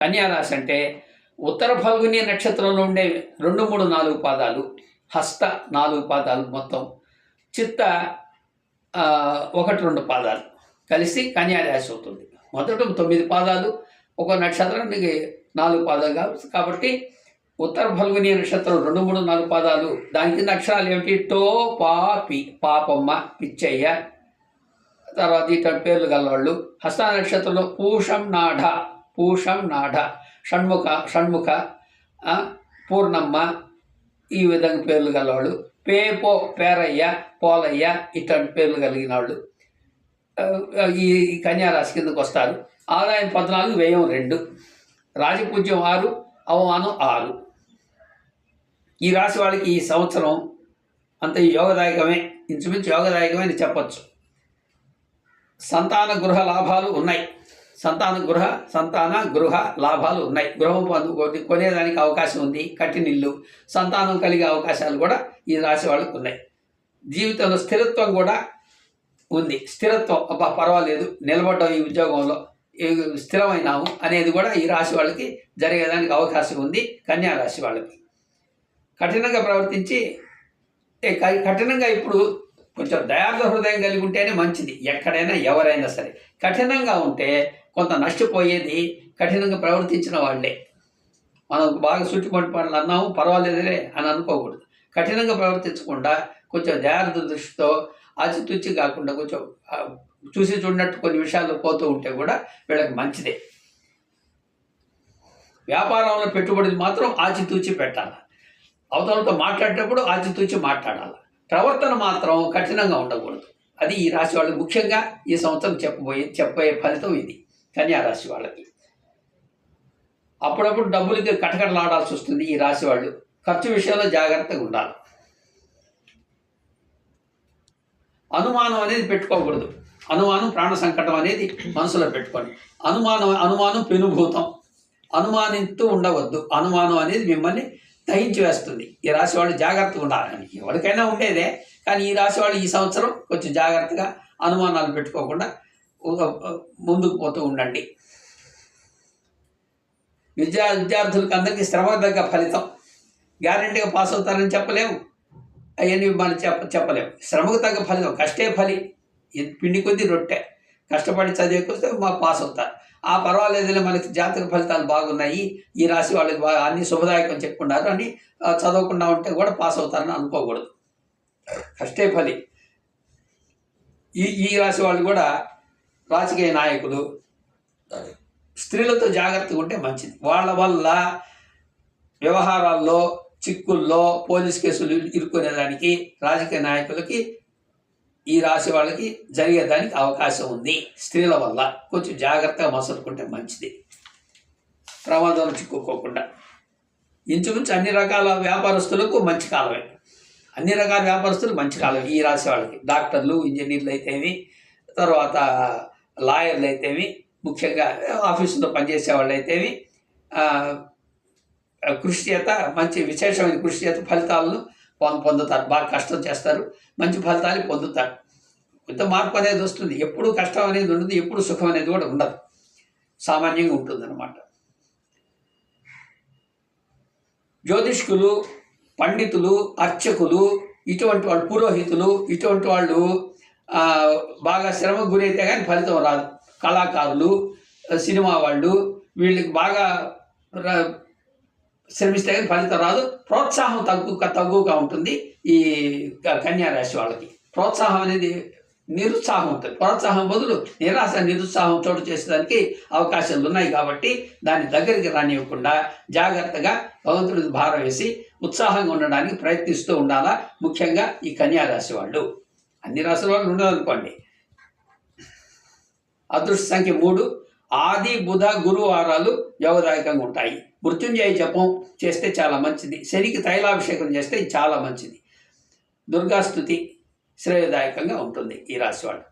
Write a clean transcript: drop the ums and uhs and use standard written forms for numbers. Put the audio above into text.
కన్యారాశి అంటే ఉత్తర ఫల్గుని నక్షత్రంలో ఉండే 2, 3, 4 పాదాలు, హస్త 4 పాదాలు, మొత్తం చిత్త 1, 2 పాదాలు కలిసి కన్యారాశి అవుతుంది. మొదట 9 పాదాలు, ఒక నక్షత్రానికి 4 పాదాలు కాబట్టి ఉత్తర ఫల్గుని నక్షత్రం 2, 3, 4 పాదాలు. దాని కింద అక్షరాలు ఏమిటి? టో, పా, పి. పాపమ్మ, పిచ్చయ్య, తర్వాత ఇటువంటి పేర్లు గలవాళ్ళు. హస్త నక్షత్రంలో పూషం నాఢ, షణ్ముఖ, పూర్ణమ్మ, ఈ విధంగా పేర్లు గలవాళ్ళు. పేరయ్య, పోలయ్య, ఇటువంటి పేర్లు కలిగిన వాళ్ళు ఈ కన్యారాశి కిందకు వస్తారు. ఆదాయం 14, వ్యయం 2, రాజపూజ్యం 6, అవమానం 6. ఈ రాశి వాళ్ళకి ఈ సంవత్సరం అంత యోగదాయకమే, ఇంచుమించు యోగదాయకమే అని చెప్పచ్చు. సంతాన గృహ లాభాలు ఉన్నాయి. సంతాన గృహ లాభాలు ఉన్నాయి. గృహం కొనేదానికి అవకాశం ఉంది. కట్టినిల్లు, సంతానం కలిగే అవకాశాలు కూడా ఈ రాశి వాళ్ళకు ఉన్నాయి. జీవితంలో స్థిరత్వం కూడా ఉంది. స్థిరత్వం, అబ్బా పర్వాలేదు, నిలబడ్డాం ఈ ఉద్యోగంలో, స్థిరమైనాము అనేది కూడా ఈ రాశి వాళ్ళకి జరిగేదానికి అవకాశం ఉంది. కన్యా రాశి వాళ్ళకి కఠినంగా ప్రవర్తించి, కఠినంగా ఇప్పుడు కొంచెం దయార్థ హృదయం కలిగి ఉంటేనే మంచిది. ఎక్కడైనా ఎవరైనా సరే కఠినంగా ఉంటే కొంత నష్టపోయేది కఠినంగా ప్రవర్తించిన వాళ్ళే. మనం బాగా చుట్టుపడి పనులు అన్నాము, పర్వాలేదులే అని అనుకోకూడదు. కఠినంగా ప్రవర్తించకుండా కొంచెం దయార్థ దృష్టితో ఆచితూచి కాకుండా కొంచెం చూసి చూడనట్టు కొన్ని విషయాలు పోతూ ఉంటే కూడా వీళ్ళకి మంచిదే. వ్యాపారంలో పెట్టుబడులు మాత్రం ఆచితూచి పెట్టాలి. అవతలతో మాట్లాడేటప్పుడు ఆచితూచి మాట్లాడాలి. ప్రవర్తన మాత్రం కఠినంగా ఉండకూడదు. అది ఈ రాశి వాళ్ళకి ముఖ్యంగా ఈ సంవత్సరం చెప్పబోయే ఫలితం ఇది. కన్యా రాశి వాళ్ళకి అప్పుడప్పుడు డబ్బులకి కటకటలాడాల్సి వస్తుంది. ఈ రాశి వాళ్ళు ఖర్చు విషయంలో జాగ్రత్తగా ఉండాలి. అనుమానం అనేది పెట్టుకోకూడదు. అనుమానం ప్రాణ సంకటం అనేది మనసులో పెట్టుకోండి. అనుమానం పెనుభూతం. అనుమానిస్తూ ఉండవద్దు. అనుమానం అనేది మిమ్మల్ని దహించి వేస్తుంది. ఈ రాశి వాళ్ళు జాగ్రత్తగా ఉండాలని ఎవరికైనా ఉండేదే, కానీ ఈ రాశి వాళ్ళు ఈ సంవత్సరం కొంచెం జాగ్రత్తగా అనుమానాలు పెట్టుకోకుండా ముందుకు పోతూ ఉండండి. విద్యార్థులకు అందరికీ శ్రమ తగ్గ ఫలితం. గ్యారెంటీగా పాస్ అవుతారని చెప్పలేము, అవన్నీ మనం చెప్పలేము. శ్రమకు తగ్గ ఫలితం, కష్టే ఫలి, పిండి కొద్దీ రొట్టె. కష్టపడి చదివేకొస్తే పాస్ అవుతారు. పర్వాలేదులే, మనకి జాతక ఫలితాలు బాగున్నాయి, ఈ రాశి వాళ్ళకి బాగా అన్ని శుభదాయకం చెప్పుకున్నారు అని చదవకుండా ఉంటే కూడా పాస్ అవుతారని అనుకోకూడదు. కష్టే ఫలి. ఈ రాశి వాళ్ళు కూడా రాజకీయ నాయకులు, స్త్రీలతో జాగ్రత్తగా ఉంటే మంచిది. వాళ్ళ వల్ల వ్యవహారాల్లో, చిక్కుల్లో, పోలీస్ కేసులు ఇరుక్కునేదానికి రాజకీయ నాయకులకి, ఈ రాశి వాళ్ళకి జరిగేదానికి అవకాశం ఉంది. స్త్రీల వల్ల కొంచెం జాగ్రత్తగా మసలుకుంటే మంచిది, ప్రమాదంలో చిక్కుకోకుండా. ఇంచుమించు అన్ని రకాల వ్యాపారస్తులకు మంచి కాలమే. అన్ని రకాల వ్యాపారస్తులు మంచి కాలం ఈ రాశి వాళ్ళకి. డాక్టర్లు, ఇంజనీర్లు అయితేమి, తర్వాత లాయర్లు అయితేమి, ముఖ్యంగా ఆఫీసులో పనిచేసే వాళ్ళు అయితేమి, కృషి చేత, మంచి విశేషమైన కృషి చేత ఫలితాలను పొందుతారు. బాగా కష్టం చేస్తారు, మంచి ఫలితాలు పొందుతారు. కొంత మార్పు అనేది వస్తుంది. ఎప్పుడు కష్టం అనేది ఉండదు, ఎప్పుడు సుఖం అనేది కూడా ఉండదు, సామాన్యంగా ఉంటుందన్నమాట. జ్యోతిష్కులు, పండితులు, అర్చకులు, ఇటువంటి వాళ్ళు, పురోహితులు, ఇటువంటి వాళ్ళు బాగా శ్రమకు గురైతే కానీ ఫలితం రాదు. కళాకారులు, సినిమా వాళ్ళు, వీళ్ళకి బాగా శ్రమిస్తే కానీ ఫలితం రాదు. ప్రోత్సాహం తగ్గుగా ఉంటుంది. ఈ కన్యా రాశి వాళ్ళకి ప్రోత్సాహం అనేది నిరుత్సాహం ఉంటుంది. ప్రోత్సాహం బదులు నిరాశ, నిరుత్సాహం చోటు చేసేదానికి అవకాశాలు ఉన్నాయి. కాబట్టి దాని దగ్గరికి రానివ్వకుండా జాగ్రత్తగా భగవంతుడికి భారం వేసి ఉత్సాహంగా ఉండడానికి ప్రయత్నిస్తూ ఉండాలా. ముఖ్యంగా ఈ కన్యా రాశి వాళ్ళు. అన్ని రాశుల వాళ్ళు ఉండదనుకోండి. అదృష్ట సంఖ్య 3. ఆది, బుధ, గురువారాలు యోగదాయకంగా ఉంటాయి. మృత్యుంజయ జపం చేస్తే చాలా మంచిది. శనికి తైలాభిషేకం చేస్తే చాలా మంచిది. దుర్గాస్తుతి శ్రేయదాయకంగా ఉంటుంది ఈ రాశి వాళ్ళు.